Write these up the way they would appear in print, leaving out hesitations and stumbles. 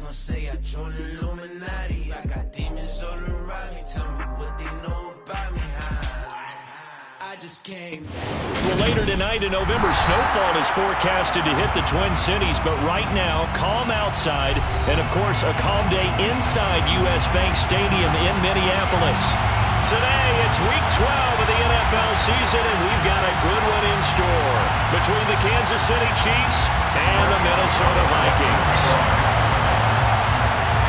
gon' say I joined Illuminati. I got demons all around me. Tell me what they know about me. I just came. Well, later tonight in November, snowfall is forecasted to hit the Twin Cities, but right now, calm outside, and of course, a calm day inside U.S. Bank Stadium in Minneapolis. Today, it's Week 12 of the NFL season, and we've got a good one in store between the Kansas City Chiefs and the Minnesota Vikings.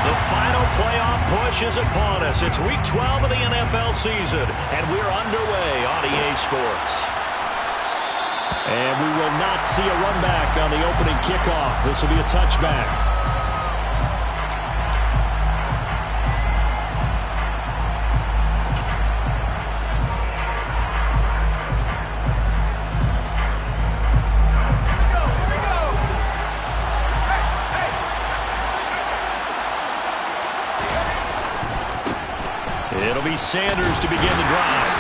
The final playoff push is upon us. It's Week 12 of the NFL season, and we're underway on EA Sports. And we will not see a run back on the opening kickoff. This will be a touchback. It'll be Sanders to begin the drive.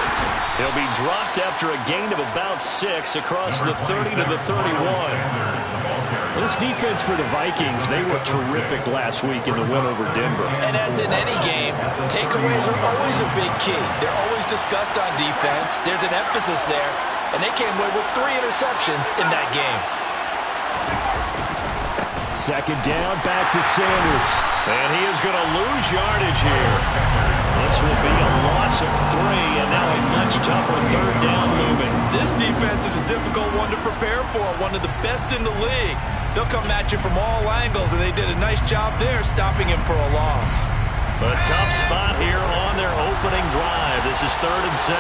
He'll be dropped after a gain of about 6 across the 30 to the 31. This defense for the Vikings, they were terrific last week in the win over Denver. And as in any game, takeaways are always a big key. They're always discussed on defense. There's an emphasis there, and they came away with 3 interceptions in that game. Second down, back to Sanders. And he is going to lose yardage here. This will be a loss of 3, and now a much tougher third down moving. This defense is a difficult one to prepare for, one of the best in the league. They'll come at you from all angles, and they did a nice job there stopping him for a loss. A tough spot here on their opening drive. This is 3rd and 7.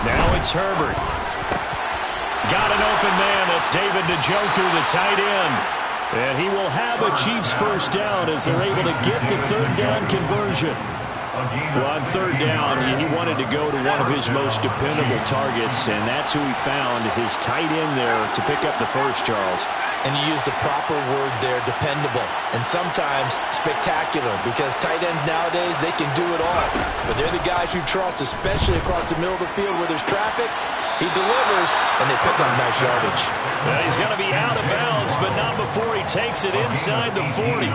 Now it's Herbert. Got an open man. That's David Njoku, the tight end. And he will have a Chiefs first down as they're able to get the third down conversion. Well, on third down, he wanted to go to one of his most dependable targets, and that's who he found, his tight end there, to pick up the first, Charles. And you use the proper word there, dependable, and sometimes spectacular, because tight ends nowadays, they can do it all. But they're the guys you trust, especially across the middle of the field where there's traffic. He delivers, and they pick up nice yardage. Well, he's going to be out of bounds, but not before he takes it inside the 40.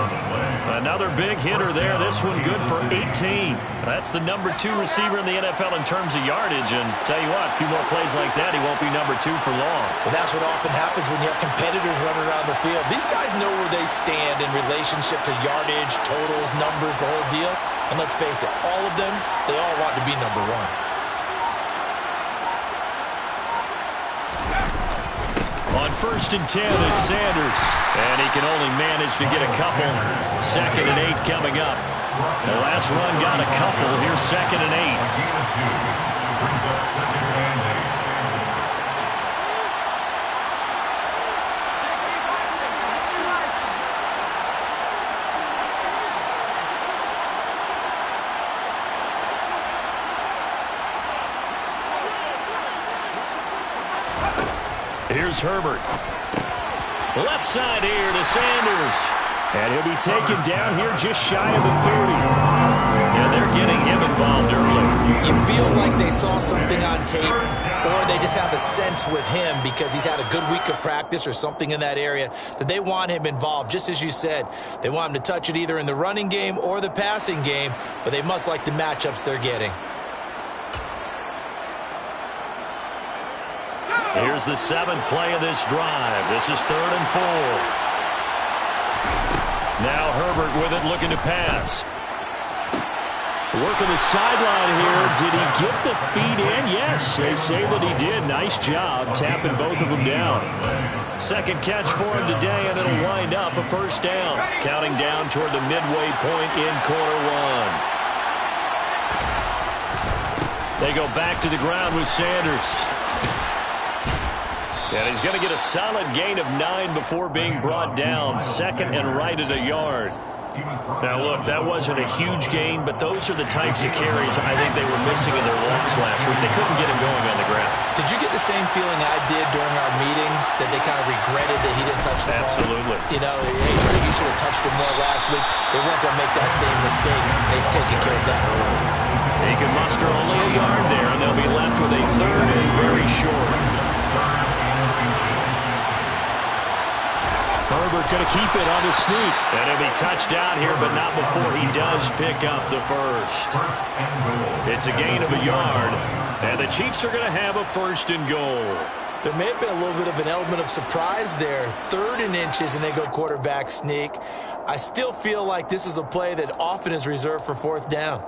Another big hitter there. This one good for 18. That's the number 2 receiver in the NFL in terms of yardage. And tell you what, a few more plays like that, he won't be number 2 for long. Well, that's what often happens when you have competitors running around the field. These guys know where they stand in relationship to yardage, totals, numbers, the whole deal. And let's face it, all of them, they all want to be number 1. On 1st and 10, it's Sanders. And he can only manage to get a couple. 2nd and 8 coming up. The last run got a couple. Here's 2nd and 8. Brings up 2nd and 8. Here's Herbert. Left side here to Sanders. And he'll be taken down here just shy of the 30. And they're getting him involved early. You feel like they saw something on tape, or they just have a sense with him because he's had a good week of practice or something in that area that they want him involved. Just as you said, they want him to touch it either in the running game or the passing game, but they must like the matchups they're getting. Here's the 7th play of this drive. This is 3rd and 4. Now Herbert with it, looking to pass. Working the sideline here. Did he get the feet in? Yes, they say that he did. Nice job tapping both of them down. 2nd catch for him today, and it'll wind up a first down. Counting down toward the midway point in quarter 1. They go back to the ground with Sanders. And he's going to get a solid gain of 9 before being brought down. 2nd and right at a yard. Now, look, that wasn't a huge gain, but those are the types of carries I think they were missing in their loss last week. They couldn't get him going on the ground. Did you get the same feeling I did during our meetings, that they kind of regretted that he didn't touch the ball? Absolutely. You know, hey, he should have touched him more last week. They weren't going to make that same mistake. They've taken care of that early. He can muster only a yard there, and they'll be left with a 3rd and very short. going to keep it on his sneak. And he'll be touched down here, but not before he does pick up the first. It's a gain of a yard, and the Chiefs are going to have a 1st and goal. There may have been a little bit of an element of surprise there. 3rd and inches, and they go quarterback sneak. I still feel like this is a play that often is reserved for 4th down.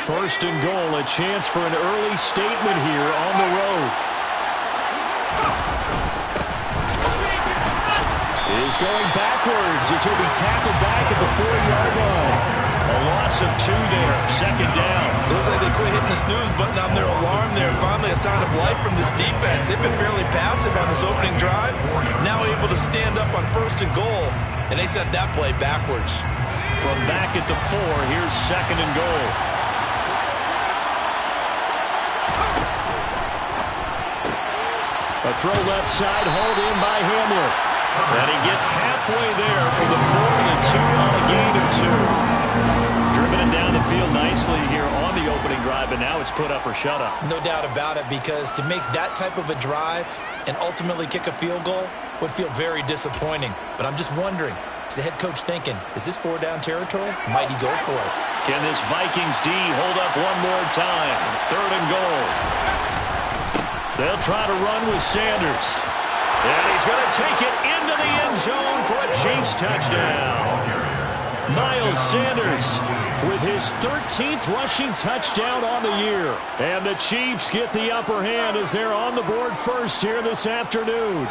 First and goal, a chance for an early statement here on the road. Is going backwards as he'll be tackled back at the 4-yard line. A loss of 2 there, 2nd down. Looks like they quit hitting the snooze button on their alarm there. Finally a sign of life from this defense. They've been fairly passive on this opening drive. Now able to stand up on 1st and goal, and they sent that play backwards. From back at the 4, here's 2nd and goal. A throw left side, hauled in by Hamler. And he gets halfway there from the 4 to the 2 on a gain of 2. Driven it down the field nicely here on the opening drive, and now it's put up or shut up. No doubt about it, because to make that type of a drive and ultimately kick a field goal would feel very disappointing. But I'm just wondering, is the head coach thinking, is this 4-down territory? Might he go for it? Can this Vikings D hold up one more time? 3rd and goal. They'll try to run with Sanders. And he's going to take it into the end zone for a Chiefs touchdown. Miles Sanders with his 13th rushing touchdown on the year. And the Chiefs get the upper hand as they're on the board first here this afternoon.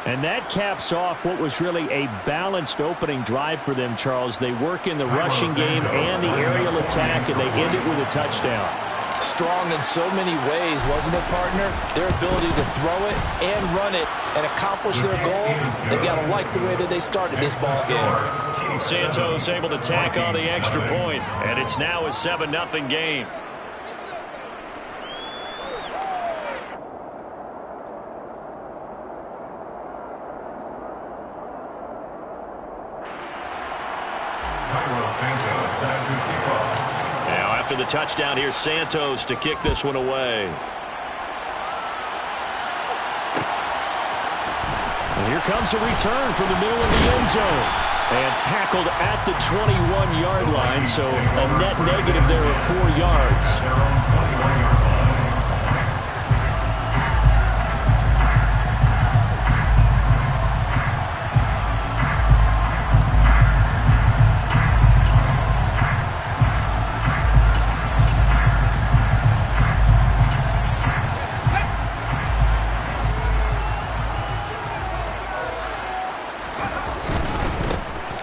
And that caps off what was really a balanced opening drive for them, Charles. They work in the rushing game and the aerial attack, and they end it with a touchdown. Strong in so many ways, wasn't it, partner? Their ability to throw it and run it and accomplish their goal, they've got to like the way that they started this ball game. Santos able to tack on the extra point, and it's now a 7-0 game. Now after the touchdown, here's Santos to kick this one away. And here comes a return from the middle of the end zone. And tackled at the 21-yard line, so a net negative there of 4 yards.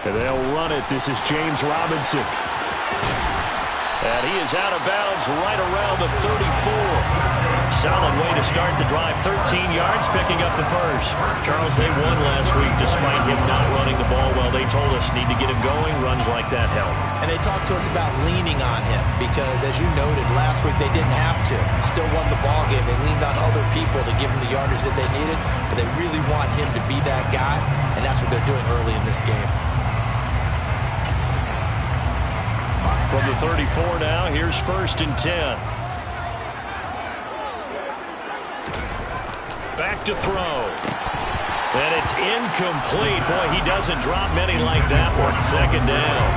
They'll run it. This is James Robinson. And he is out of bounds right around the 34. Solid way to start the drive. 13 yards, picking up the first. Charles, they won last week despite him not running the ball well. They told us need to get him going. Runs like that help. And they talked to us about leaning on him because, as you noted, last week they didn't have to. Still won the ball game. They leaned on other people to give them the yardage that they needed, but they really want him to be that guy, and that's what they're doing early in this game. From the 34 now, here's 1st and 10. Back to throw. And it's incomplete. Boy, he doesn't drop many like that one. 2nd down.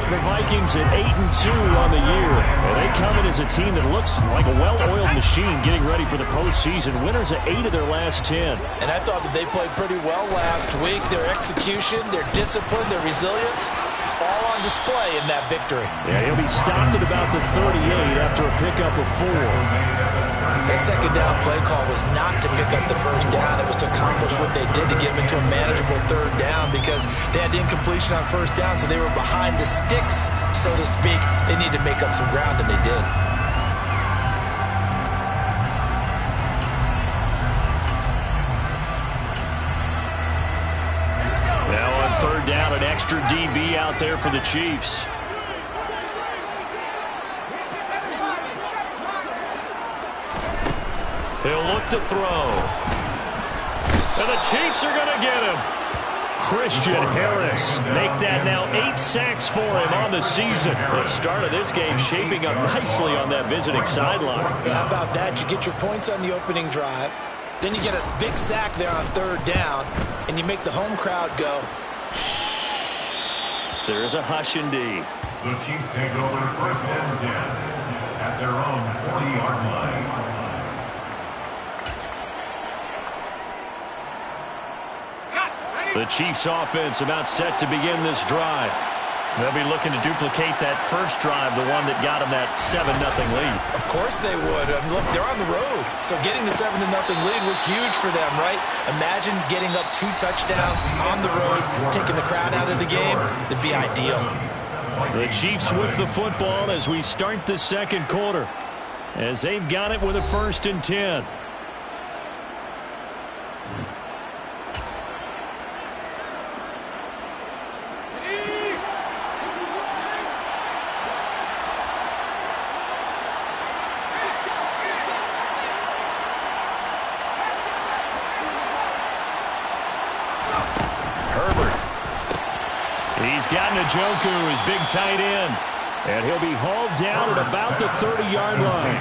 The Vikings at 8-2 on the year. And they come in as a team that looks like a well-oiled machine getting ready for the postseason. Winners of 8 of their last 10. And I thought that they played pretty well last week. Their execution, their discipline, their resilience, all on display in that victory. Yeah, he'll be stopped at about the 38 after a pickup of 4. That 2nd down play call was not to pick up the 1st down. It was to accomplish what they did to get them into a manageable 3rd down because they had incompletion on 1st down, so they were behind the sticks, so to speak. They needed to make up some ground, and they did. Now on 3rd down, an extra DB out there for the Chiefs. He'll look to throw. And the Chiefs are going to get him. Christian Harris make that now 8 sacks for him on the season. The start of this game shaping up nicely on that visiting sideline. How about that? You get your points on the opening drive. Then you get a big sack there on 3rd down, and you make the home crowd go. There's a hush indeed. The Chiefs take over 1st and 10 at their own 40-yard line. The Chiefs offense about set to begin this drive. They'll be looking to duplicate that first drive, the one that got them that 7-0 lead. Of course they would. Look, they're on the road. So getting the 7-0 lead was huge for them, right? Imagine getting up 2 touchdowns on the road, taking the crowd out of the game. That'd be ideal. The Chiefs with the football as we start the second quarter, as they've got it with a 1st and 10. He's got Njoku, his big tight end. And he'll be hauled down at about the 30-yard line.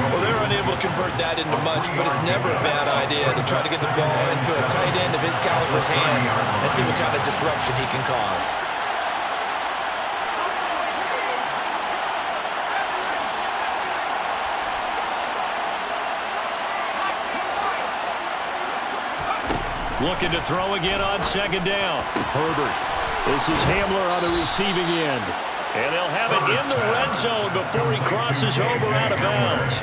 Well, they're unable to convert that into much, but it's never a bad idea to try to get the ball into a tight end of his caliber's hands and see what kind of disruption he can cause. Looking to throw again on 2nd down. Herbert. This is Hamler on the receiving end. And they'll have it in the red zone before he crosses over out of bounds.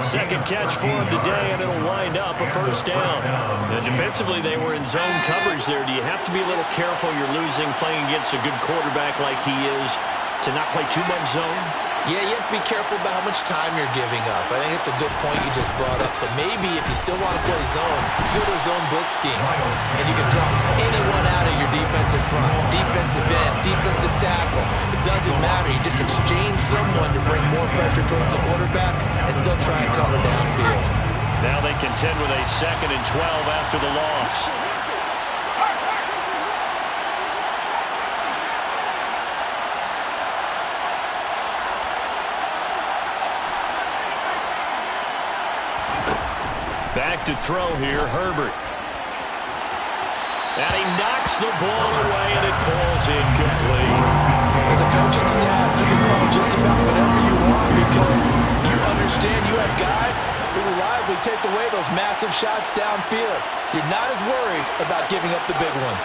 2nd catch for him today, and it'll wind up a 1st down. And defensively, they were in zone coverage there. Do you have to be a little careful? You're losing playing against a good quarterback like he is to not play too much zone? Yeah, you have to be careful about how much time you're giving up. I think it's a good point you just brought up. So maybe if you still want to play zone, go to a zone blitz scheme. And you can drop anyone out of your defensive front, defensive end, defensive tackle. It doesn't matter. You just exchange someone to bring more pressure towards the quarterback and still try and cover downfield. Now they contend with a 2nd and 12 after the loss. Back to throw here, Herbert. And he knocks the ball away, and it falls incomplete. As a coaching staff, you can call just about whatever you want because you understand you have guys who reliably take away those massive shots downfield. You're not as worried about giving up the big one.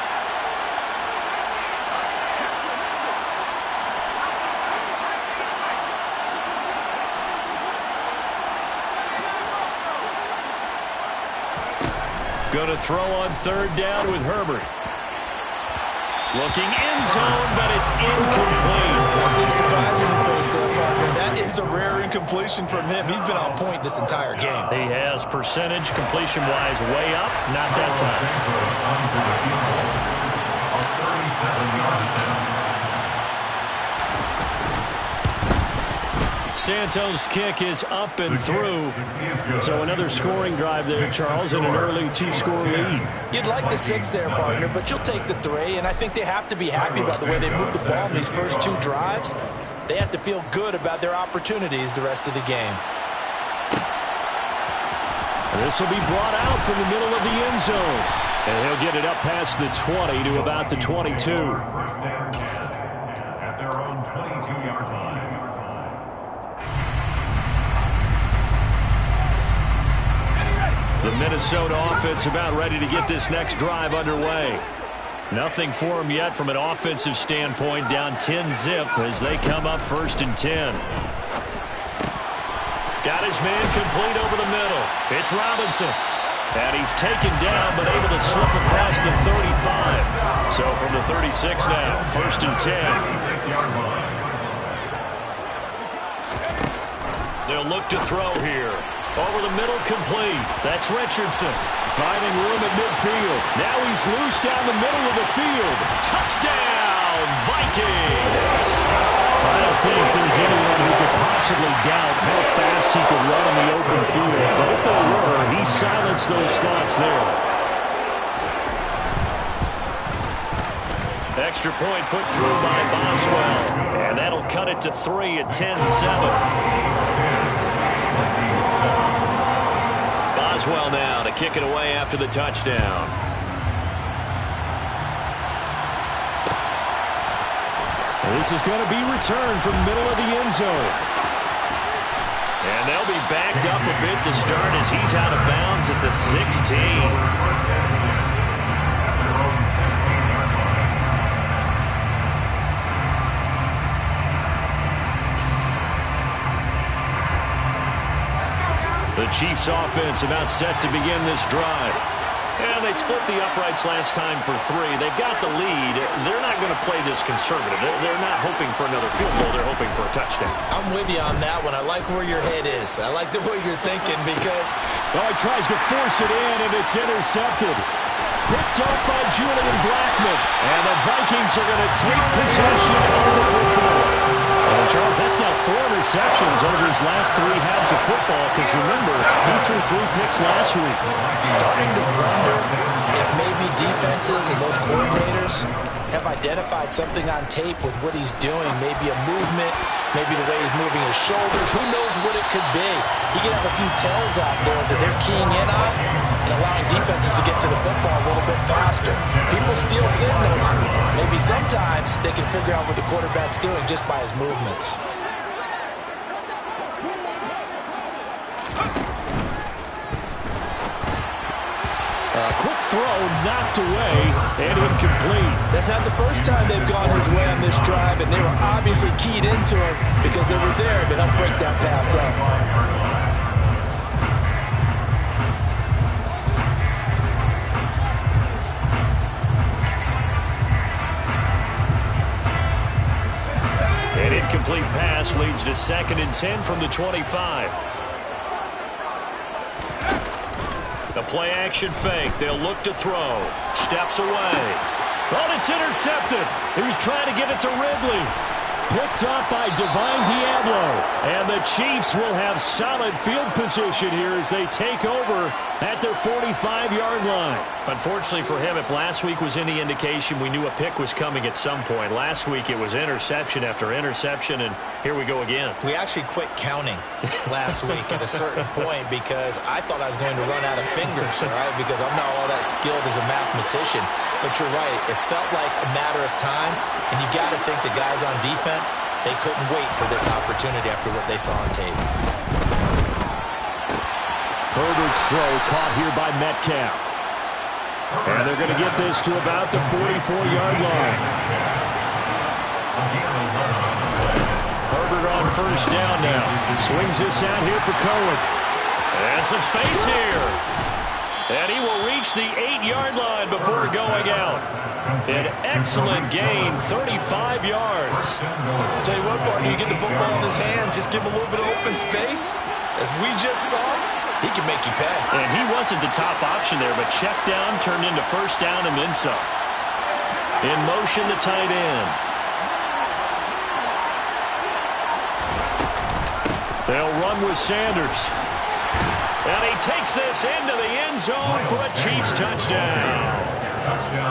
Going to throw on 3rd down with Herbert. Looking end zone, but it's incomplete. I see the surprise in your face there, partner. That is a rare incompletion from him. He's been on point this entire game. He has percentage completion-wise way up. Not that time. Santos' kick is up and through. So another scoring drive there, Charles, and an early 2-score lead. You'd like the 6 there, partner, but you'll take the 3, and I think they have to be happy about the way they moved the ball in these first 2 drives. They have to feel good about their opportunities the rest of the game. This will be brought out from the middle of the end zone. And he'll get it up past the 20 to about the 22. 1st and 10 at their own 22-yard line. The Minnesota offense about ready to get this next drive underway. Nothing for them yet from an offensive standpoint, down 10-zip as they come up 1st and 10. Got his man complete over the middle. It's Robinson. And he's taken down but able to slip across the 35. So from the 36 now, 1st and 10. 36-yard line. They'll look to throw here. Over the middle, complete. That's Richardson. Finding room at midfield. Now he's loose down the middle of the field. Touchdown, Vikings! I don't think there's anyone who could possibly doubt how fast he could run in the open field. But if there were, he silenced those thoughts there. Extra point put through by Boswell. And that'll cut it to 3 at 10-7. Boswell now to kick it away after the touchdown. This is going to be returned from the middle of the end zone. And they'll be backed up a bit to start as he's out of bounds at the 16. The Chiefs offense about set to begin this drive. And they split the uprights last time for 3. They've got the lead. They're not going to play this conservative. They're not hoping for another field goal. They're hoping for a touchdown. I'm with you on that one. I like where your head is. I like the way you're thinking because... Oh, he tries to force it in, and it's intercepted. Picked up by Julian Blackmon. And the Vikings are going to take possession of the football. Charles, that's now 4 interceptions over his last 3 halves of football, because remember, he threw 3 picks last week. Starting to wonder if maybe defenses and those coordinators have identified something on tape with what he's doing. Maybe a movement, maybe the way he's moving his shoulders. Who knows what it could be? He could have a few tells out there that they're keying in on and allowing defenses to get to the football a little bit faster. People steal signals. Maybe sometimes they can figure out what the quarterback's doing just by his movements. Quick throw knocked away and incomplete. That's not the first time they've gone his way on this drive, and they were obviously keyed into it because they were there to help break that pass up. An incomplete pass leads to 2nd and 10 from the 25. The play-action fake. They'll look to throw. Steps away. Oh, it's intercepted. He was trying to get it to Ridley. Picked up by Divine Diablo. And the Chiefs will have solid field position here as they take over at their 45-yard line. Unfortunately for him, if last week was any indication, we knew a pick was coming at some point. Last week it was interception after interception, and here we go again. We actually quit counting last week at a certain point because I thought I was going to run out of fingers, all right, because I'm not all that skilled as a mathematician. But you're right. It felt like a matter of time, and you got to think the guys on defense, they couldn't wait for this opportunity after what they saw on tape. Herbert's throw caught here by Metcalf. And they're going to get this to about the 44-yard line. Herbert on first down now. Swings this out here for Cohen. And some space here. And he will reach the 8-yard line before going out. An excellent gain, 35 yards. I'll tell you what, partner, you get the football in his hands, just give him a little bit of open space. As we just saw, he can make you pay. And he wasn't the top option there, but check down turned into first down and then some. In motion, the tight end. They'll run with Sanders. And he takes this into the end zone for a Chiefs touchdown.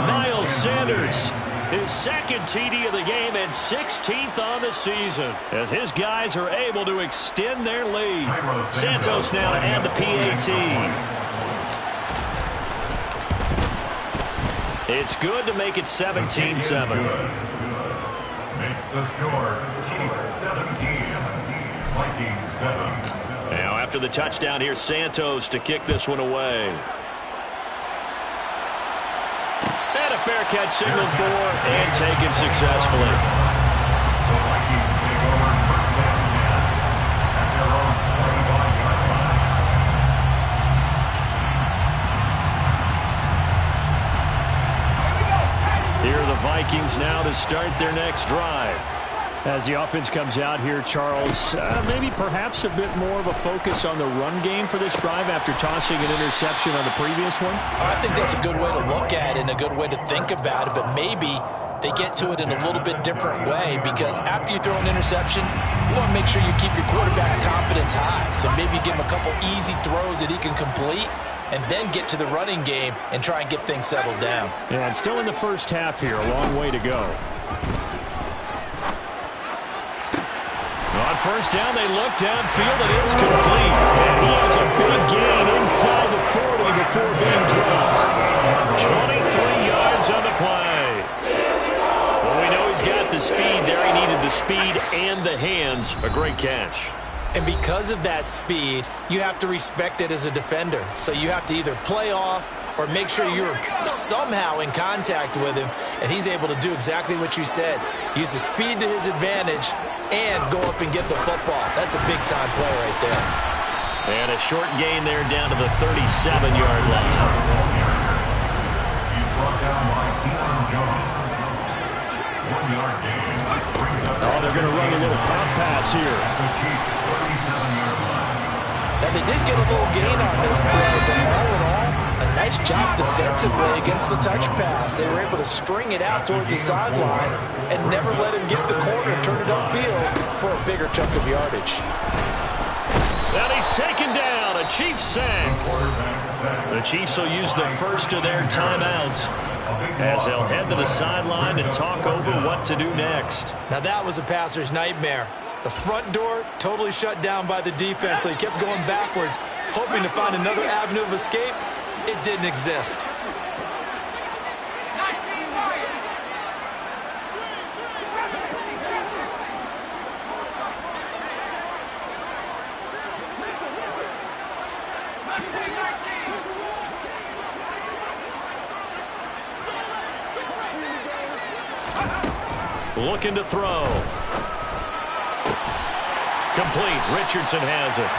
Miles Sanders, his 2nd TD of the game and 16th on the season, as his guys are able to extend their lead. Santos now to add the PAT. It's good to make it 17-7. Makes the score Chiefs 17, Vikings 7. Now after the touchdown, here's Santos to kick this one away. And a fair catch signaled for and taken successfully. The Vikings take over first and 10 at their own 45-yard line. Here are the Vikings now to start their next drive. As the offense comes out here, Charles, maybe perhaps a bit more of a focus on the run game for this drive after tossing an interception on the previous one? I think that's a good way to look at it and a good way to think about it, but maybe they get to it in a little bit different way because after you throw an interception, you want to make sure you keep your quarterback's confidence high. So maybe give him a couple easy throws that he can complete, and then get to the running game and try and get things settled down. Yeah, and still in the first half here. A long way to go. On first down, they look downfield, and it's complete. And he has a big gain inside the 40 before being dropped. 23 yards on the play. Well, we know he's got the speed there. He needed the speed and the hands. A great catch. And because of that speed, you have to respect it as a defender. So you have to either play off or make sure you're somehow in contact with him, and he's able to do exactly what you said. Use the speed to his advantage and go up and get the football. That's a big-time play right there. And a short gain there down to the 37-yard line. He's brought down by Keelan Jones. 1-yard gain. Oh, they're going to run a little pop pass here. The Chiefs' 37-yard line. Now, they did get a little gain on this play, but all in all, a nice job defensively against the touch pass. They were able to string it out towards the sideline and never let him get the corner, turn it upfield for a bigger chunk of yardage. And he's taken down. A Chiefs sack. The Chiefs will use the first of their timeouts as they'll head to the sideline and talk over what to do next. Now, that was a passer's nightmare. The front door totally shut down by the defense, so he kept going backwards, hoping to find another avenue of escape. It didn't exist. Looking to throw. Complete. Richardson has it.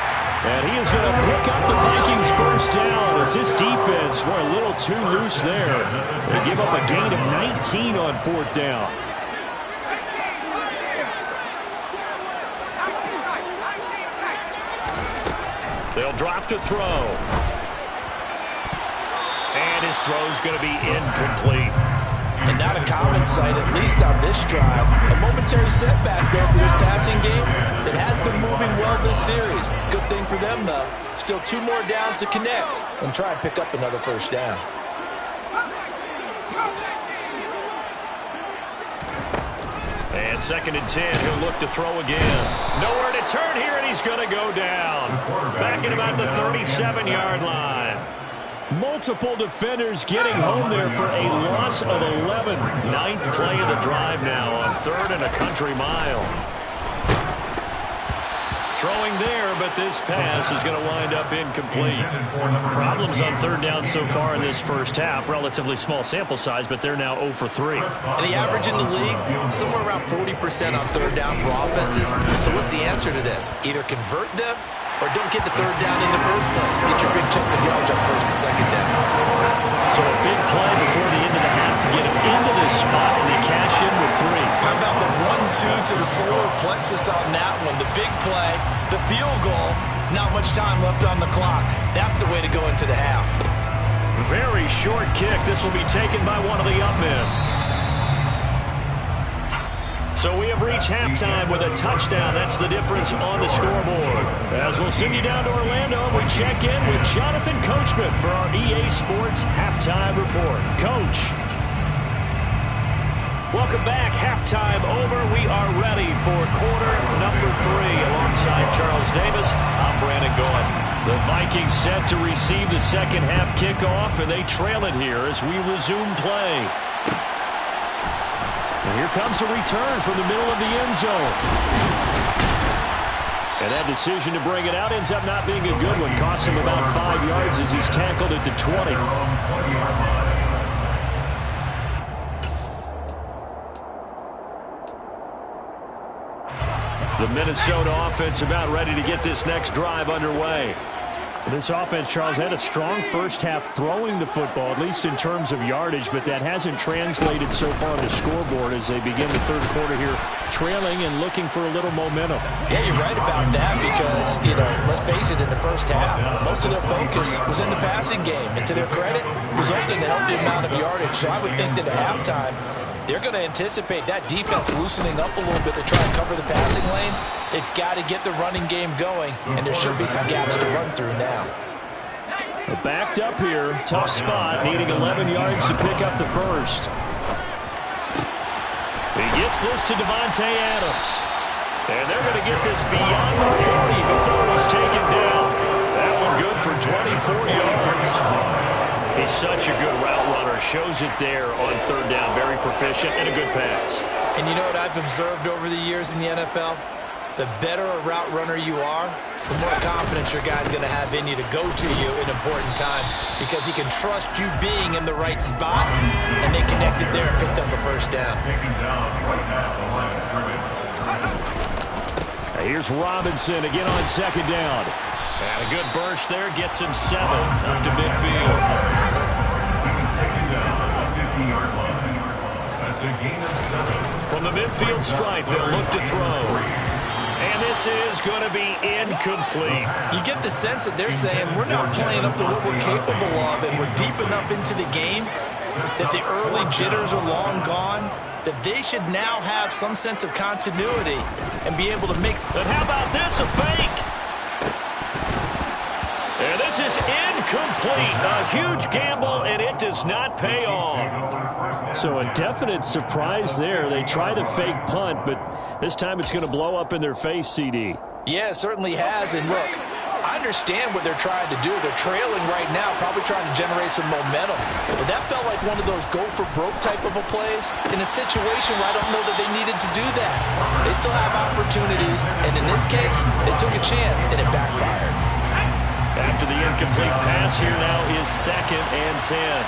And he is going to pick up the Vikings first down as this defense were a little too loose there. They give up a gain of 19 on fourth down. They'll drop to throw. And his throw's going to be incomplete. And not a common sight, at least on this drive. A momentary setback, though, for this passing game. It has been moving well this series. Good thing for them, though. Still 2 more downs to connect and try and pick up another first down. And 2nd and 10, he'll look to throw again. Nowhere to turn here, and he's going to go down. Back at about the 37-yard line. Multiple defenders getting home there for a loss of 11. 9th play of the drive now on 3rd and a country mile. Throwing there, but this pass is going to wind up incomplete. Problems on 3rd down so far in this first half. Relatively small sample size, but they're now 0 for 3. And the average in the league, somewhere around 40% on 3rd down for offenses. So what's the answer to this? Either convert them or don't get the 3rd down in the first place. Get your big chunks of yards on 1st and 2nd down. So a big play before the end of the half to get him into this spot, and they cash in with 3. How about the 1-2 to the solar plexus on that one? The big play, the field goal, not much time left on the clock. That's the way to go into the half. Very short kick. This will be taken by one of the up men. So we have reached halftime with a touchdown. That's the difference on the scoreboard. As we'll send you down to Orlando, we check in with Jonathan Coachman for our EA Sports Halftime Report. Coach. Welcome back. Halftime over. We are ready for quarter number 3. Alongside Charles Davis, I'm Brandon Gaudin. The Vikings set to receive the second half kickoff, and they trail it here as we resume play. And here comes a return from the middle of the end zone. And that decision to bring it out ends up not being a good one. Costs him about 5 yards as he's tackled at the 20. The Minnesota offense about ready to get this next drive underway. This offense, Charles, had a strong first half throwing the football, at least in terms of yardage, but that hasn't translated so far on the scoreboard as they begin the third quarter here, trailing and looking for a little momentum. Yeah, you're right about that because, let's face it, in the first half, most of their focus was in the passing game. And to their credit, resulted in a healthy amount of yardage. So I would think that at halftime, they're going to anticipate that defense loosening up a little bit to try and cover the passing lanes. They've got to get the running game going, and there should be some gaps to run through now. Backed up here. Tough spot. Needing 11 yards to pick up the first. He gets this to Davante Adams. And they're going to get this beyond the 40 before he's taken down. That one good for 24 yards. He's such a good route runner. Shows it there on third down. Very proficient and a good pass. And you know what I've observed over the years in the NFL? The better a route runner you are, the more confidence your guy's going to have in you to go to you in important times because he can trust you being in the right spot, and they connected there and picked up a first down. Here's Robinson again on second down. And a good burst there gets him 7 up to midfield. He's taken down on the 50-yard line. That's a gain of 7. From the midfield stripe, they'll look to throw. And this is going to be incomplete. You get the sense that they're saying we're not playing up to what we're capable of, and we're deep enough into the game that the early jitters are long gone, that they should now have some sense of continuity and be able to mix. But how about this, a fake? And this is incomplete. A huge gamble, and it does not pay off. So a definite surprise there. They try to fake punt, but this time it's going to blow up in their face, CD. Yeah, it certainly has. And look, I understand what they're trying to do. They're trailing right now, probably trying to generate some momentum. But that felt like one of those go-for-broke type of a plays in a situation where I don't know that they needed to do that. They still have opportunities, and in this case, they took a chance, and it backfired. After the incomplete pass, here now is 2nd and 10.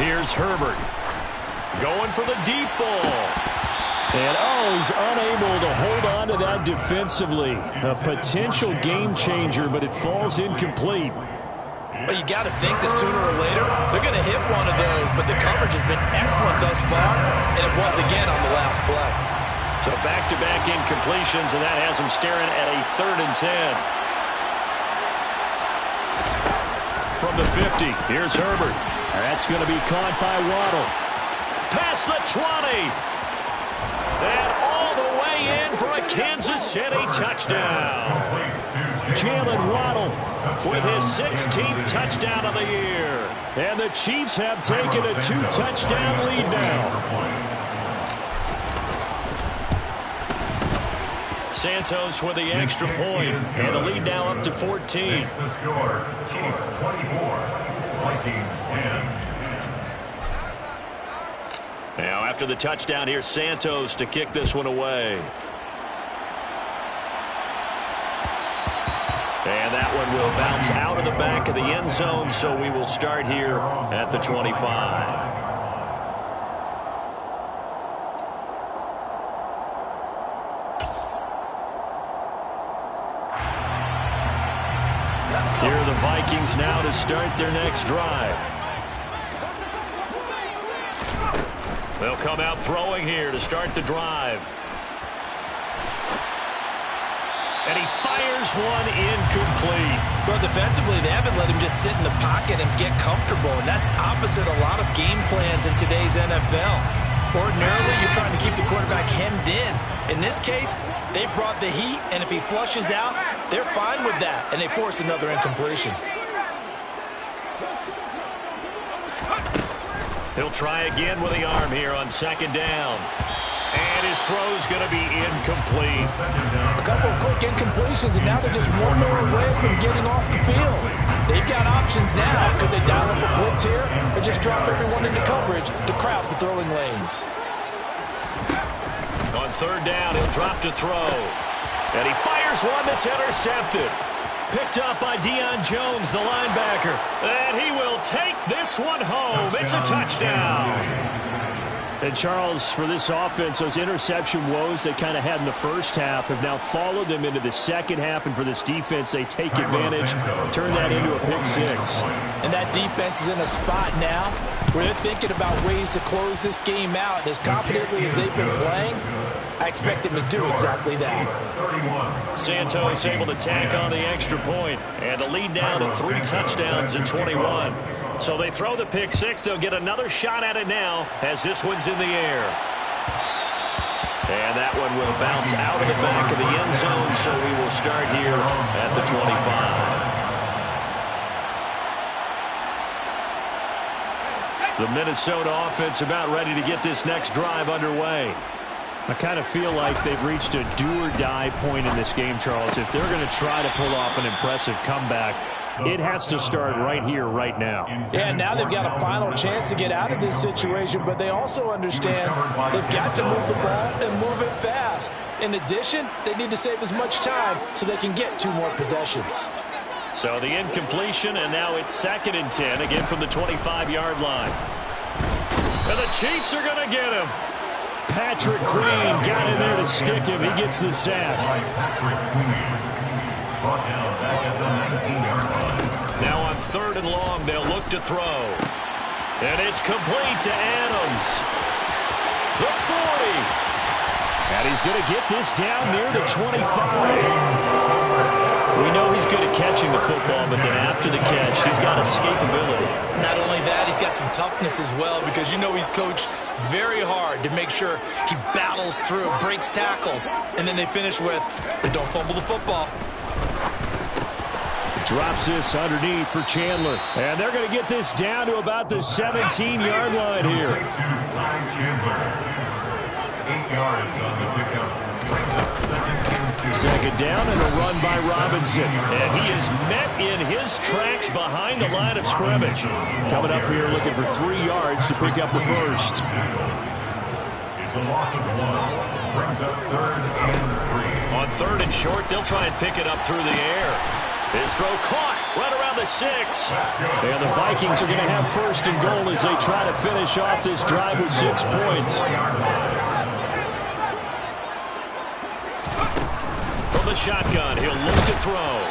Here's Herbert going for the deep ball. And, he's unable to hold on to that defensively. A potential game changer, but it falls incomplete. Well, you got to think that sooner or later they're going to hit one of those, but the coverage has been excellent thus far, and it was again on the last play. So back-to-back incompletions, and that has him staring at a 3rd and 10. From the 50, here's Herbert. That's going to be caught by Waddle. Past the 20. And all the way in for a Kansas City touchdown. Jalen Waddle with his 16th touchdown of the year. And the Chiefs have taken a 2-touchdown lead now. Santos with the extra point, and the lead now up to 14. The score, Chiefs 24, Vikings 10. Now after the touchdown, here's Santos to kick this one away. And that one will bounce out of the back of the end zone, so we will start here at the 25. Here are the Vikings now to start their next drive. They'll come out throwing here to start the drive. And he fires one incomplete. Well, defensively, they haven't let him just sit in the pocket and get comfortable, and that's opposite a lot of game plans in today's NFL. Ordinarily, you're trying to keep the quarterback hemmed in. In this case, they brought the heat, and if he flushes out, they're fine with that, and they force another incompletion. He'll try again with the arm here on 2nd down. And his throw's going to be incomplete. A couple of quick incompletions, and now they're just one more away from getting off the field. They've got options now. Could they dial up a blitz here or just drop everyone into coverage to crowd the throwing lanes? On 3rd down, he'll drop to throw. And he fires one that's intercepted. Picked up by Deion Jones, the linebacker. And he will take this one home. It's a touchdown. And, Charles, for this offense, those interception woes they kind of had in the first half have now followed them into the second half. And for this defense, they take advantage, turn that into a pick 6. And that defense is in a spot now where they're thinking about ways to close this game out. As confidently as they've been playing, I expect them to do exactly that. Santos able to tack on the extra point, and the lead down to 3 touchdowns in 21. So they throw the pick 6. They'll get another shot at it now as this one's in the air. And that one will bounce out of the back of the end zone, so we will start here at the 25. The Minnesota offense about ready to get this next drive underway. I kind of feel like they've reached a do-or-die point in this game, Charles. If they're going to try to pull off an impressive comeback, it has to start right here, right now. Yeah, now they've got a final chance to get out of this situation, but they also understand they've got to move the ball and move it fast. In addition, they need to save as much time so they can get 2 more possessions. So the incompletion, and now it's 2nd and 10, again from the 25-yard line. And the Chiefs are going to get him. Patrick Queen got in there to stick him. He gets the sack. Now on 3rd and long, they'll look to throw. And it's complete to Adams. The 40. And he's going to get this down near the 25. We know he's good at catching the football, but then after the catch, he's got escapability. Not only that, he's got some toughness as well, because you know he's coached very hard to make sure he battles through, breaks tackles, and then they finish with, but don't fumble the football. Drops this underneath for Chandler. And they're going to get this down to about the 17-yard line here. 8 yards on the pickup. Brings up 2nd down and a run by Robinson. And he is met in his tracks behind the line of scrimmage. Coming up here looking for 3 yards to pick up the first. It's a loss of 1. Brings up 3rd and 3. On 3rd and short, they'll try and pick it up through the air. His throw caught right around the 6. And the Vikings are going to have 1st and goal as they try to finish off this drive with 6 points. From the shotgun, he'll look to throw.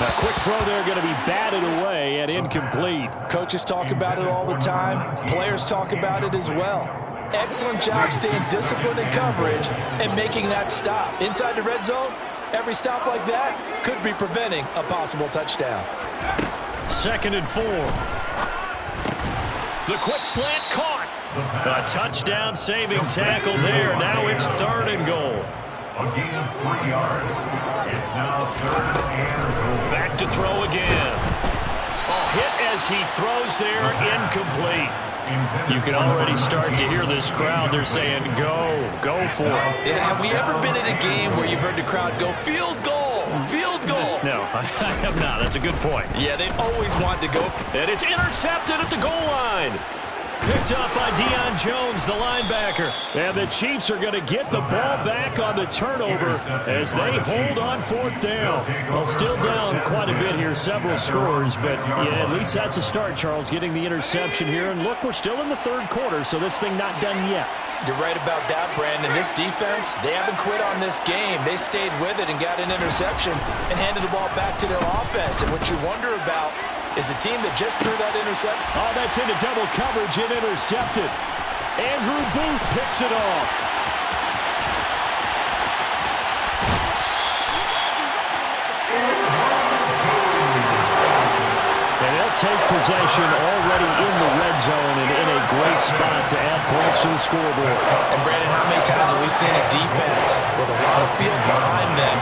A quick throw there going to be batted away and incomplete. Coaches talk about it all the time. Players talk about it as well. Excellent job staying disciplined in coverage and making that stop. Inside the red zone, every stop like that could be preventing a possible touchdown. 2nd and 4. The quick slant caught. A touchdown saving tackle there. Now it's 3rd and goal. A gain of 3 yards. It's now 3rd and goal. Back to throw again. A hit as he throws there, incomplete. You can already start to hear this crowd. They're saying, go for it. Yeah, have we ever been at a game where you've heard the crowd go, field goal, field goal? No, I have not. That's a good point. Yeah, they always want to go. And it's intercepted at the goal line. Picked up by Deion Jones, the linebacker. And the Chiefs are going to get the ball back on the turnover as they hold on 4th down. Well, still down quite a bit here, several scores, but yeah, at least that's a start, Charles, getting the interception here. And look, we're still in the 3rd quarter, so this thing not done yet. You're right about that, Brandon. This defense, they haven't quit on this game. They stayed with it and got an interception and handed the ball back to their offense. And what you wonder about is the team that just threw that interception. Oh, that's into double coverage and intercepted. Andrew Booth picks it off. And they'll take possession already in the red zone and in a great spot to add points to the scoreboard. And Brandon, how many times have we seen a defense with a lot of field behind them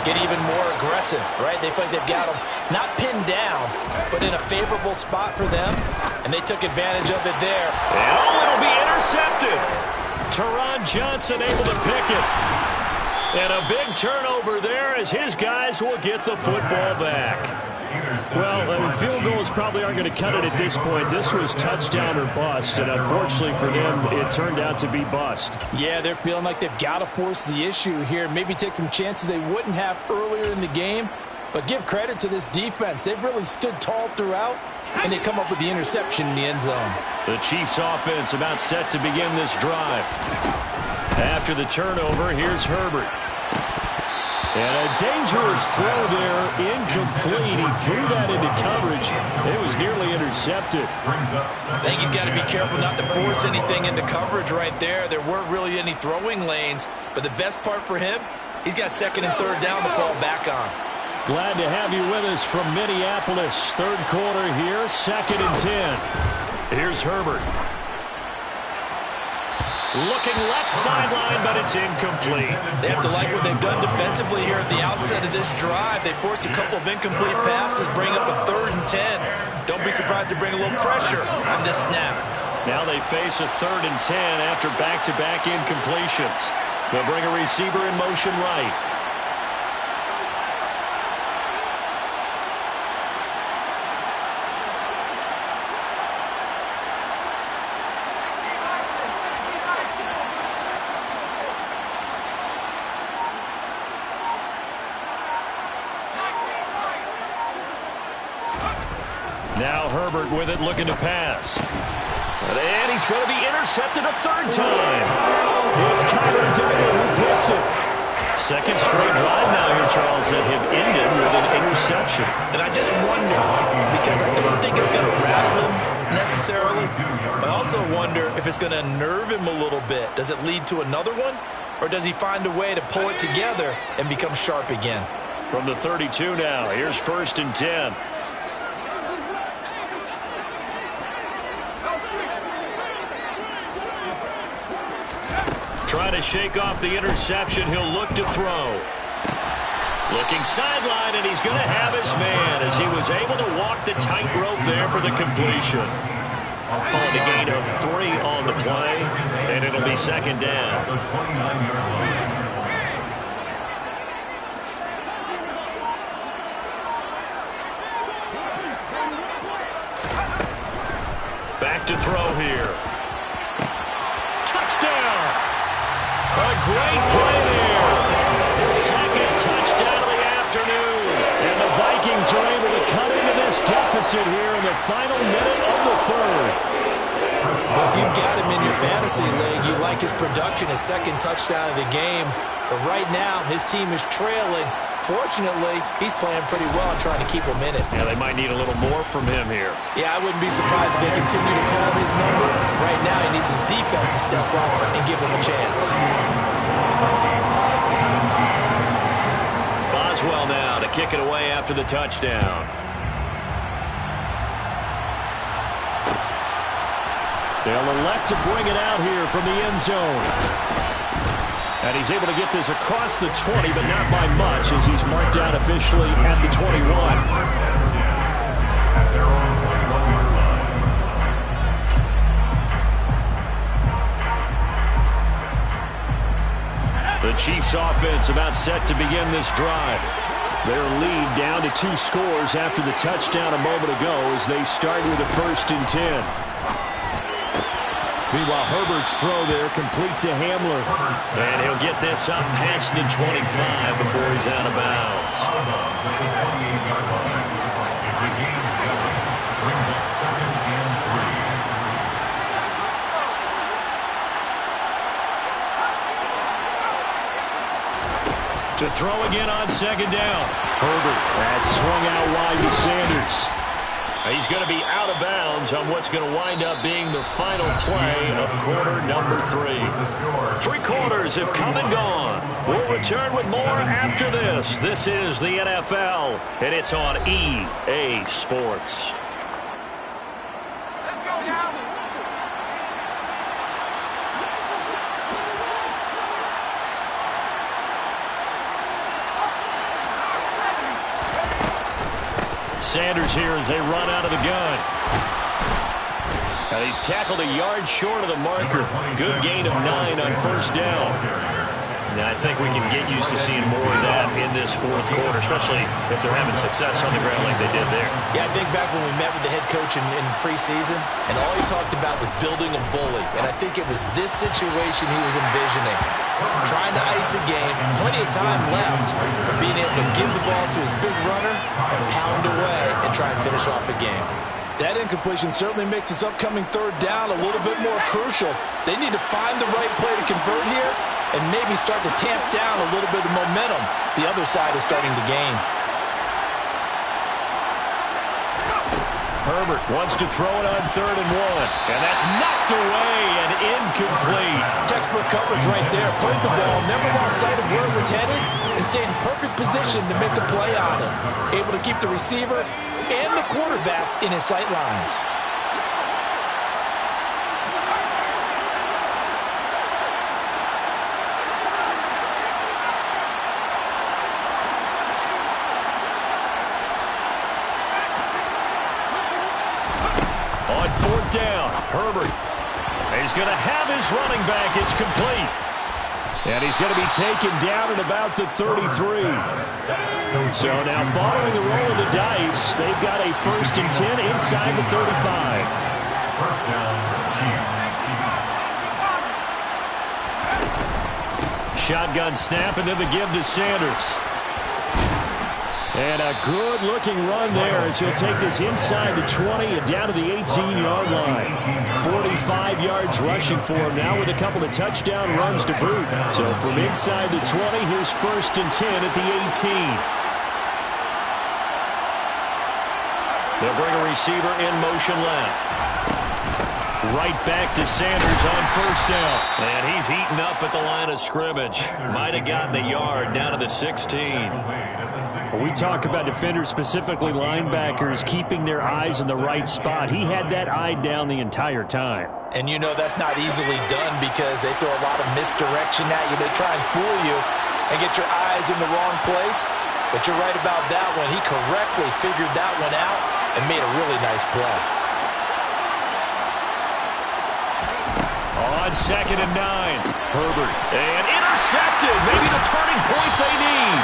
get even more aggressive, right? They feel like they've got them not pinned down, but in a favorable spot for them, and they took advantage of it there. And it'll be intercepted. Teron Johnson able to pick it. And a big turnover there as his guys will get the football back. Well, field goals probably aren't going to cut it at this point. This was touchdown or bust, and unfortunately for them, it turned out to be bust. Yeah, they're feeling like they've got to force the issue here, maybe take some chances they wouldn't have earlier in the game. But give credit to this defense. They've really stood tall throughout, and they come up with the interception in the end zone. The Chiefs offense about set to begin this drive. After the turnover, here's Herbert. And a dangerous throw there, incomplete. He threw that into coverage. It was nearly intercepted. I think he's got to be careful not to force anything into coverage right there. There weren't really any throwing lanes, but the best part for him, he's got 2nd and 3rd down to fall back on. Glad to have you with us from Minneapolis. 3rd quarter here, 2nd and 10. Here's Herbert. Looking left sideline, but it's incomplete. They have to like what they've done defensively here at the outset of this drive. They forced a couple of incomplete passes, bring up a 3rd and 10. Don't be surprised to bring a little pressure on this snap. Now they face a 3rd and 10 after back-to-back incompletions. They'll bring a receiver in motion right. Now Herbert with it, looking to pass. And he's going to be intercepted a 3rd time. It's Kyler Duggan who gets it. 2nd straight drive now here, Charles, that have ended with an interception. And I just wonder, because I don't think it's going to rattle him necessarily, but I also wonder if it's going to unnerve him a little bit. Does it lead to another one? Or does he find a way to pull it together and become sharp again? From the 32 now, here's 1st and 10. Trying to shake off the interception. He'll look to throw. Looking sideline, and he's going to have his man as he was able to walk the tightrope there for the completion. Calling a gain of 3 on the play, and it'll be 2nd down. Back to throw here. Touchdown! A great play there. His 2nd touchdown of the afternoon. And the Vikings are able to cut into this deficit here in the final minute of the 3rd. Well, if you've got him in your fantasy league, you like his production, his 2nd touchdown of the game. But right now, his team is trailing. Fortunately, he's playing pretty well and trying to keep him in it. Yeah, they might need a little more from him here. Yeah, I wouldn't be surprised if they continue to call his number. Right now, he needs his defense to step up and give him a chance. Boswell now to kick it away after the touchdown. They'll elect to bring it out here from the end zone. And he's able to get this across the 20, but not by much, as he's marked down officially at the 21. At their own 21-yard line. The Chiefs offense about set to begin this drive. Their lead down to 2 scores after the touchdown a moment ago as they start with a 1st and 10. Meanwhile, Herbert's throw there complete to Hamler. And he'll get this up past the 25 before he's out of bounds. Out of bounds at the 28-yard line. It's a gain of 7. Brings up 2nd and 3. To throw again on 2nd down. Herbert, that's swung out wide to Sanders. He's going to be out of bounds on what's going to wind up being the final play of quarter number 3. 3 quarters have come and gone. We'll return with more after this. This is the NFL, and it's on EA Sports. Let's go now. Sanders here as they run out of the gun. Now he's tackled a yard short of the marker. Good gain of 9 on 1st down. Now I think we can get used to seeing more of that in this 4th quarter, especially if they're having success on the ground like they did there. Yeah, I think back when we met with the head coach in preseason, and all he talked about was building a bully. And I think it was this situation he was envisioning. Trying to ice a game, plenty of time left, but being able to give the ball to his big runner and pound away and try and finish off a game. That incompletion certainly makes this upcoming 3rd down a little bit more crucial. They need to find the right play to convert here and maybe start to tamp down a little bit of momentum the other side is starting to gain. Herbert wants to throw it on 3rd and 1. And that's knocked away and incomplete. Textbook coverage right there. Played the ball, never lost sight of where it was headed, and stayed in perfect position to make a play on it. Able to keep the receiver and the quarterback in his sight lines. Herbert. He's going to have his running back. It's complete. And he's going to be taken down at about the 33. So now following the roll of the dice, they've got a 1st and 10 inside the 35. First down, Chiefs. Shotgun snap and then the give to Sanders. And a good-looking run there as he'll take this inside the 20 and down to the 18-yard line. 45 yards rushing for him now with a couple of touchdown runs to boot. So from inside the 20, here's 1st and 10 at the 18. They'll bring a receiver in motion left. Right back to Sanders on 1st down. And he's heating up at the line of scrimmage. Might have gotten a yard down to the 16. When we talk about defenders, specifically linebackers, keeping their eyes in the right spot, he had that eye down the entire time. And you know that's not easily done because they throw a lot of misdirection at you. They try and fool you and get your eyes in the wrong place. But you're right about that one. He correctly figured that one out and made a really nice play. On 2nd and 9, Herbert. And intercepted. Maybe the turning point they need.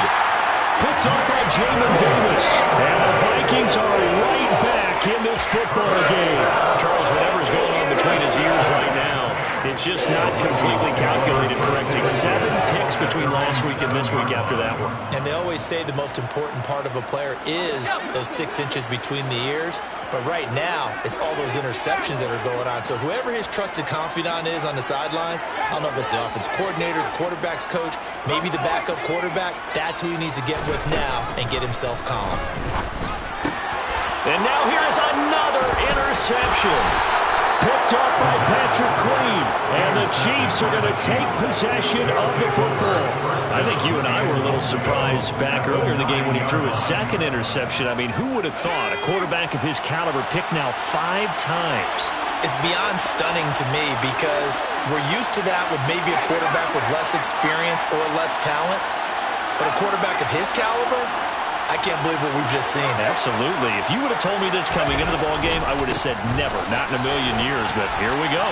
Picked up by Jamin Davis. And the Vikings are right back in this football game. Charles, whatever's going on between his ears right now, it's just not completely calculated correctly. 7 picks between last week and this week after that one. And they always say the most important part of a player is those 6 inches between the ears. But right now, it's all those interceptions that are going on. So whoever his trusted confidant is on the sidelines, I don't know if it's the offense coordinator, the quarterback's coach, maybe the backup quarterback, that's who he needs to get with now and get himself calm. And now here's another interception. Picked up by Patrick Queen. And the Chiefs are going to take possession of the football. I think you and I were a little surprised back earlier in the game when he threw his 2nd interception. I mean, who would have thought a quarterback of his caliber picked now 5 times? It's beyond stunning to me because we're used to that with maybe a quarterback with less experience or less talent. But a quarterback of his caliber, I can't believe what we've just seen. Absolutely. If you would have told me this coming into the ballgame, I would have said never, not in a million years, but here we go.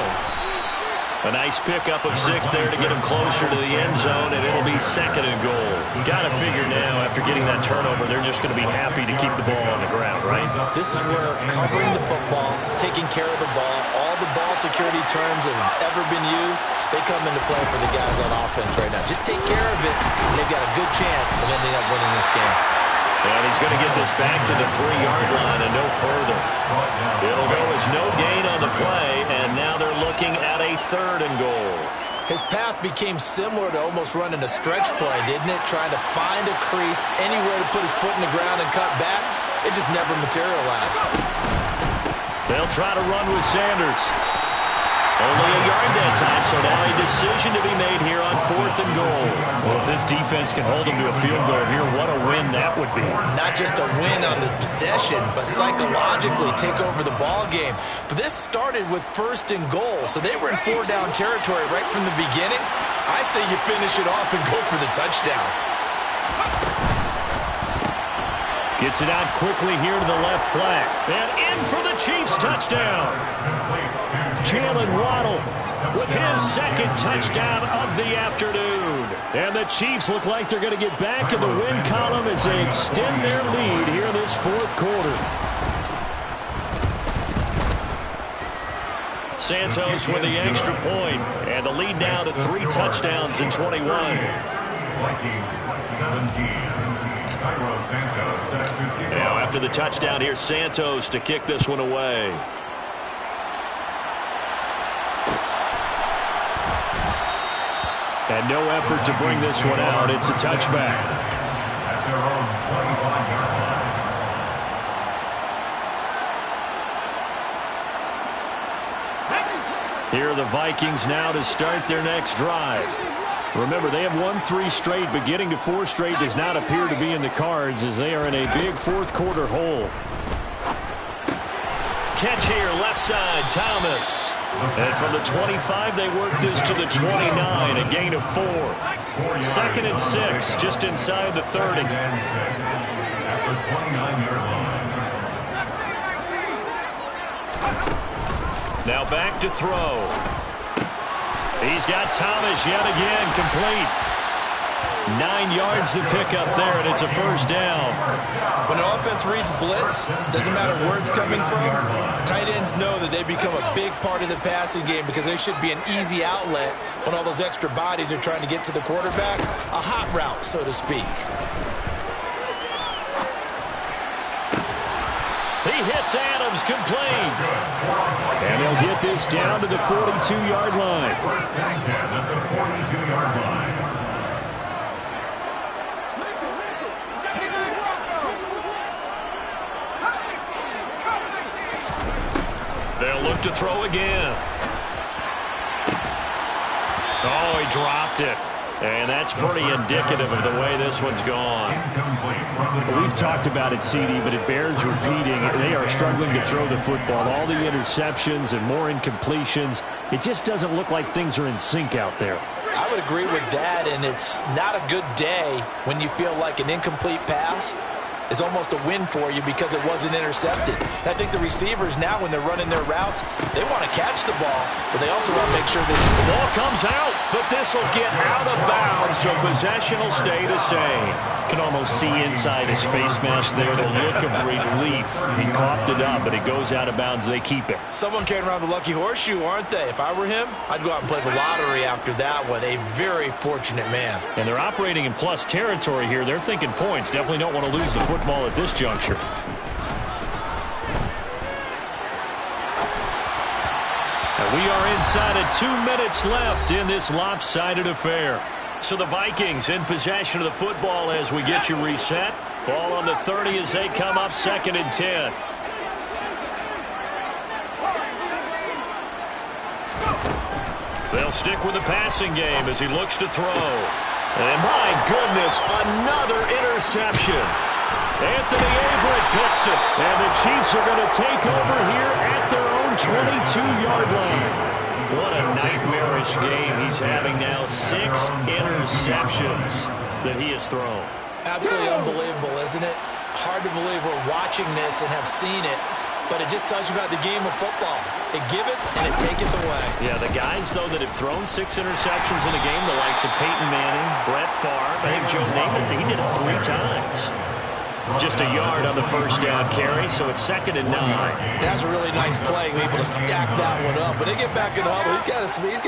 A nice pickup of 6 there to get him closer to the end zone, and it'll be 2nd and goal. Got to figure now, after getting that turnover, they're just going to be happy to keep the ball on the ground, right? This is where covering the football, taking care of the ball, all the ball security terms that have ever been used, they come into play for the guys on offense right now. Just take care of it, and they've got a good chance of ending up winning this game. And he's going to get this back to the 3-yard line and no further. It'll go as no gain on the play, and now they're looking at a 3rd and goal. His path became similar to almost running a stretch play, didn't it? Trying to find a crease, anywhere to put his foot in the ground and cut back. It just never materialized. They'll try to run with Sanders. Only a yard that time, so now a decision to be made here on 4th and goal. Well, if this defense can hold them to a field goal here, what a win that would be. Not just a win on the possession, but psychologically take over the ball game. But this started with 1st and goal, so they were in 4-down territory right from the beginning. I say you finish it off and go for the touchdown. Gets it out quickly here to the left flat. And in for the Chiefs touchdown. Jalen Waddle with his 2nd touchdown of the afternoon. And the Chiefs look like they're going to get back in the win column as they extend their lead here in this 4th quarter. Santos with the extra point, and the lead now to 3 touchdowns in 21. Vikings 17. Now after the touchdown, here's Santos to kick this one away. And no effort to bring this one out. It's a touchback. At their own 25-yard line. Here are the Vikings now to start their next drive. Remember, they have won 3 straight, but getting to 4 straight does not appear to be in the cards as they are in a big 4th quarter hole. Catch here, left side, Thomas. And from the 25, they work this to the 29, a gain of 4. 2nd and 6, just inside the 30. At the 29-yard line. Now back to throw. He's got Thomas yet again complete. 9 yards to pick up there, and it's a first down. When an offense reads blitz, doesn't matter where it's coming from, tight ends know that they become a big part of the passing game because they should be an easy outlet when all those extra bodies are trying to get to the quarterback. A hot route, so to speak. He hits Adams complete. And they'll get this down to the 42-yard line. First and 10 at the 42-yard line. They'll look to throw again. Oh, he dropped it. And that's pretty indicative of the way this one's gone. We've talked about it, CD, but it bears repeating. They are struggling to throw the football. All the interceptions and more incompletions. It just doesn't look like things are in sync out there. I would agree with that, and it's not a good day when you feel like an incomplete pass is almost a win for you because it wasn't intercepted. And I think the receivers now, when they're running their routes, they want to catch the ball, but they also want to make sure that the ball comes out, but this will get out of bounds, so possession will stay the same. Can almost see inside his face mask there, the look of relief. He coughed it up, but it goes out of bounds. They keep it. Someone carrying around the lucky horseshoe, aren't they? If I were him, I'd go out and play the lottery after that one. A very fortunate man. And they're operating in plus territory here. They're thinking points. Definitely don't want to lose the football at this juncture. And we are inside of 2 minutes left in this lopsided affair. So the Vikings in possession of the football as we get you reset. Ball on the 30 as they come up 2nd and 10. They'll stick with the passing game as he looks to throw. And my goodness, another interception. Anthony Averett picks it. And the Chiefs are going to take over here at their own 22-yard line. What a nightmarish game he's having now. 6 interceptions that he has thrown. Absolutely unbelievable, isn't it? Hard to believe we're watching this and have seen it, but it just tells you about the game of football. It giveth and it taketh away. Yeah, the guys, though, that have thrown 6 interceptions in a game, the likes of Peyton Manning, Brett Favre, I think Joe Namath, he did it 3 times. Just a yard on the first down carry, so it's 2nd and 9. That's a really nice play, able to stack that one up. When they get back in the huddle, he's got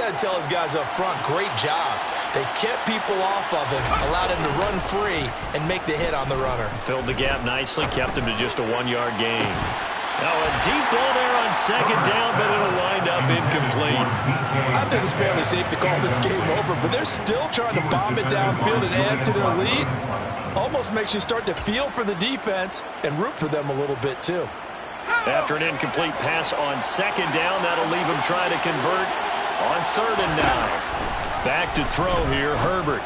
to tell his guys up front, great job. They kept people off of him, allowed him to run free and make the hit on the runner. Filled the gap nicely, kept him to just a 1-yard gain. Now a deep ball there on 2nd down, but it'll wind up incomplete. I think it's fairly safe to call this game over, but they're still trying to bomb it downfield and add to their lead. Almost makes you start to feel for the defense and root for them a little bit, too. After an incomplete pass on 2nd down, that'll leave him trying to convert on 3rd and 9. Back to throw here, Herbert.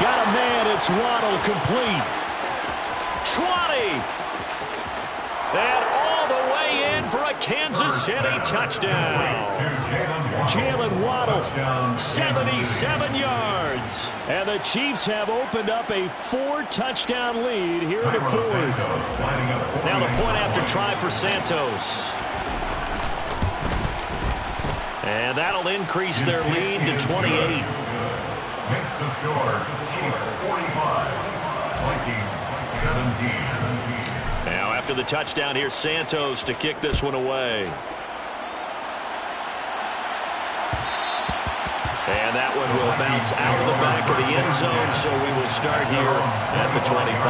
Got a man, it's Waddle complete. 20. And all the way in for a Kansas City touchdown. Jalen Waddle, 77 yards. And the Chiefs have opened up a 4-touchdown lead here in the 4th. Now the point after try for Santos. And that'll increase their lead to 28. Makes the score Chiefs 45, Vikings 17. Now after the touchdown here, Santos to kick this one away. And that one will bounce out of the back of the end zone, so we will start here at the 25.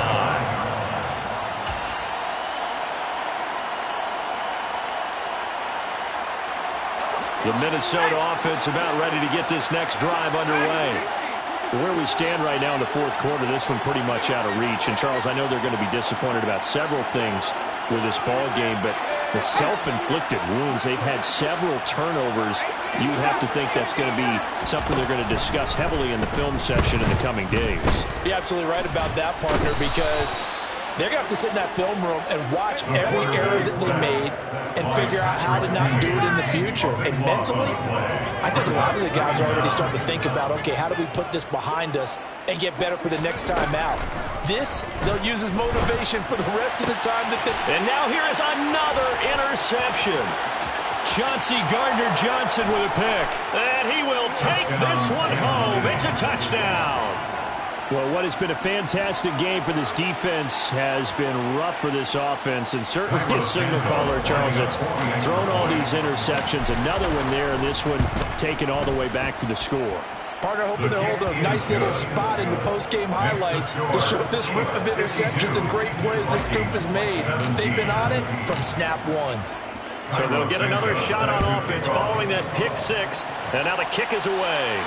The Minnesota offense about ready to get this next drive underway. Where we stand right now in the 4th quarter, this one pretty much out of reach. And, Charles, I know they're going to be disappointed about several things with this ball game, but the self-inflicted wounds, they've had several turnovers. You would have to think that's going to be something they're going to discuss heavily in the film session in the coming days. You're absolutely right about that, partner, because they're going to have to sit in that film room and watch every error that they made and figure out how to not do it in the future. And mentally, I think a lot of the guys are already starting to think about, okay, how do we put this behind us and get better for the next time out? This, they'll use as motivation for the rest of the time that they... And now here is another interception. Chauncey Gardner-Johnson with a pick. And he will take this one home. It's a touchdown. Well, what has been a fantastic game for this defense has been rough for this offense, and certainly a signal caller, Charles, that's thrown all these interceptions. Another one there, and this one taken all the way back for the score. Partner hoping to hold a nice little spot in the post-game highlights to show this rip of interceptions and great plays this group has made. They've been on it from snap one. So they'll get another shot on offense following that pick six, and now the kick is away.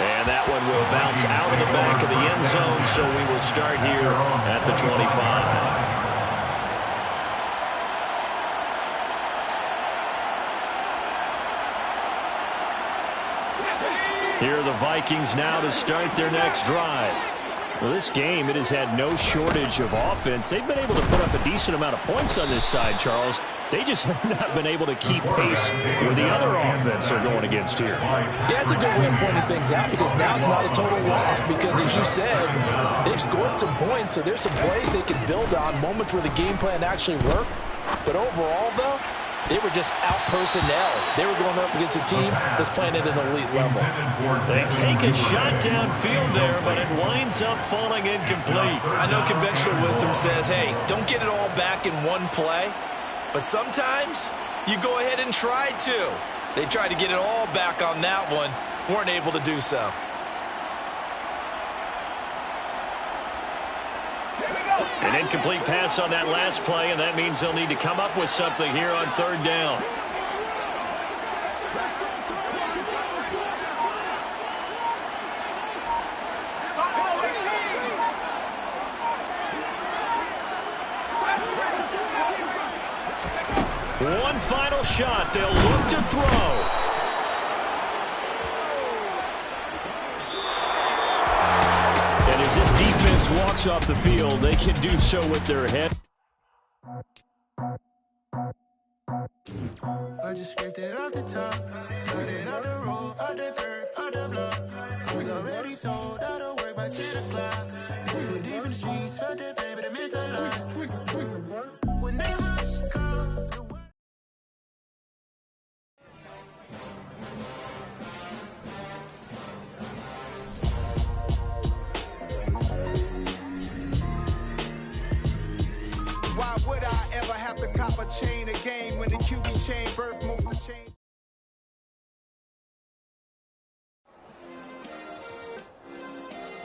And that one will bounce out of the back of the end zone, so we will start here at the 25. Here are the Vikings now to start their next drive. Well, this game, it has had no shortage of offense. They've been able to put up a decent amount of points on this side, Charles. They just have not been able to keep pace with the other offense they're going against here. Yeah, it's a good way of pointing things out because now it's not a total loss because, as you said, they've scored some points, so there's some plays they can build on, moments where the game plan actually worked. But overall, though, they were just out-personnel. They were going up against a team that's playing at an elite level. They take a shot downfield there, but it winds up falling incomplete. I know conventional wisdom says, hey, don't get it all back in one play. But sometimes you go ahead and try to. They tried to get it all back on that one. Weren't able to do so. An incomplete pass on that last play, and that means they'll need to come up with something here on third down. One final shot. They'll look to throw. And as this defense walks off the field, they can do so with their head. I just scraped it off the top, cut it out the road, out the turf, out the block. I was already sold out of work by 10 o'clock. Too deep in the streets, felt that pain, but it meant a lot. When they rush comes, why would I ever have to cop a chain again when the QB chain birth moves to change?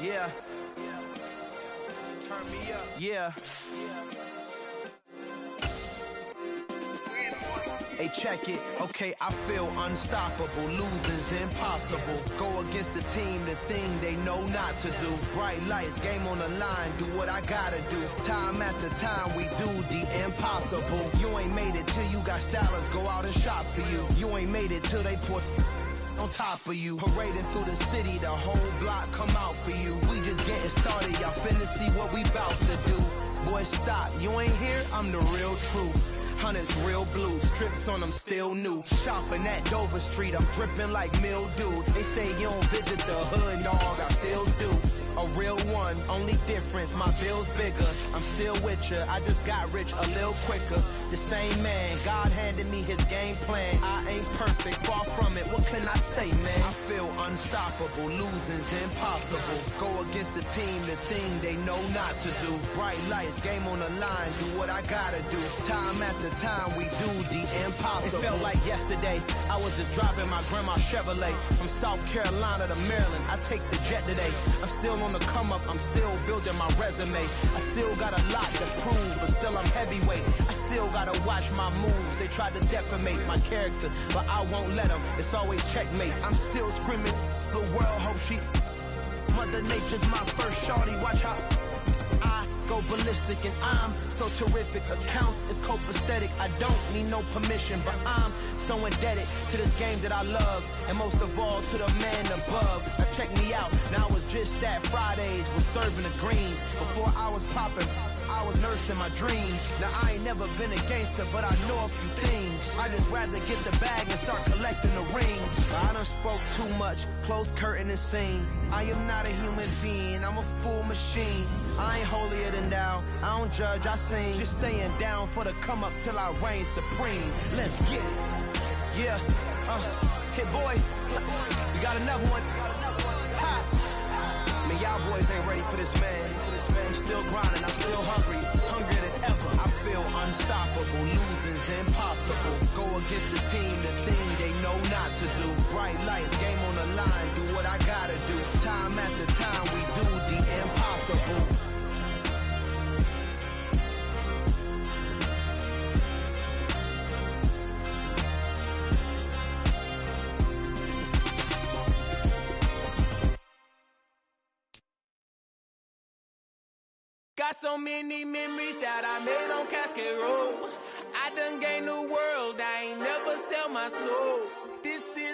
yeah. Turn me up, yeah. Hey, check it. Okay, I feel unstoppable. Losing's impossible. Go against the team, the thing they know not to do. Bright lights, game on the line. Do what I gotta do. Time after time, we do the impossible. You ain't made it till you got stylers go out and shop for you. You ain't made it till they put on top of you. Parading through the city, the whole block come out for you. We just getting started. Y'all finna see what we bout to do. Boy, stop. You ain't here, I'm the real truth. Hunters, real blues, trips on them still new. Shopping at Dover Street, I'm dripping like mildew. They say you don't visit the hood, dog, I still do. A real one, only difference, my bill's bigger. I'm still with ya, I just got rich a little quicker. The same man, God handed me his game plan. I ain't perfect, far from it, what can I say, man? I feel unstoppable, losing's impossible. Go against the team, the thing they know not to do. Bright lights, game on the line, do what I gotta do. Time after time, we do the impossible. It felt like yesterday, I was just driving my grandma's Chevrolet. From South Carolina to Maryland, I take the jet today. I'm still on the come up, I'm still building my resume. I still got a lot to prove, but still I'm heavyweight. I still gotta watch my moves. They tried to defamate my character, but I won't let them. It's always checkmate. I'm still screaming, the world hope she. Mother Nature's my first shorty, watch how I go ballistic, and I'm so terrific. Accounts is copacetic. I don't need no permission, but I'm so indebted to this game that I love, and most of all to the man above. Now check me out. Now I was just at Fridays, was serving the greens. Before I was popping, I was nursing my dreams. Now I ain't never been a gangster, but I know a few things. I just rather get the bag and start collecting the rings. I done spoke too much, close curtain and scene. I am not a human being, I'm a full machine. I ain't holier than thou, I don't judge, I sing. Just staying down for the come up till I reign supreme. Let's get it. Yeah, hit boy, we got another one. Ha! Man, y'all boys ain't ready for this, man. I'm still grinding, I'm still hungry, hungrier than ever. I feel unstoppable, losing's impossible. Go against the team, the thing they know not to do. Bright lights, game on the line, do what I gotta do. Time after time, we do the impossible. Got so many memories that I made on Cascade Road. I done gained the world, I ain't never sell my soul. This is